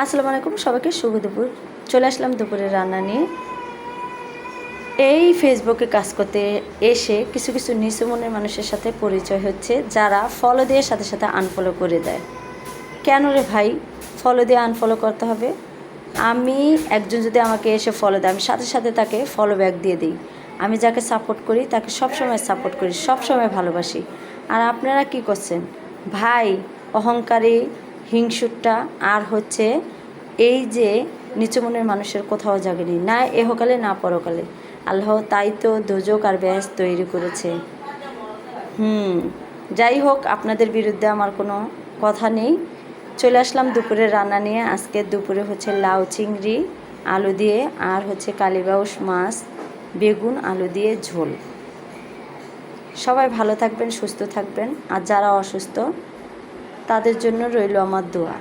আসসালামু আলাইকুম, সবাইকে শুভ দুপুর। চলে আসলাম দুপুরের রান্না নিয়ে। এই ফেসবুকে কাজ করতে এসে কিছু কিছু নিচু মনের মানুষের সাথে পরিচয় হচ্ছে, যারা ফলো দিয়ে সাথে সাথে আনফলো করে দেয়। কেন রে ভাই ফলো দিয়ে আনফলো করতে হবে? আমি একজন যদি আমাকে এসে ফলো দেয়, আমি সাথে সাথে তাকে ফলো ব্যাক দিয়ে দিই। আমি যাকে সাপোর্ট করি তাকে সবসময় সাপোর্ট করি, সবসময় ভালোবাসি। আর আপনারা কি করছেন ভাই? অহংকারী, হিংসুটটা আর হচ্ছে এই যে নিচু মনের মানুষের কোথাও জাগেনি, না এহকালে না পরকালে। আল্লাহ তাই তো দোজক আর ব্যাস তৈরি করেছে। যাই হোক, আপনাদের বিরুদ্ধে আমার কোনো কথা নেই। চলে আসলাম দুপুরে রান্না নিয়ে। আজকে দুপুরে হচ্ছে লাউ চিংড়ি আলু দিয়ে, আর হচ্ছে কালীবাউস মাছ বেগুন আলু দিয়ে ঝোল। সবাই ভালো থাকবেন, সুস্থ থাকবেন, আর যারা অসুস্থ তাদের জন্য রইল আমার দোয়া।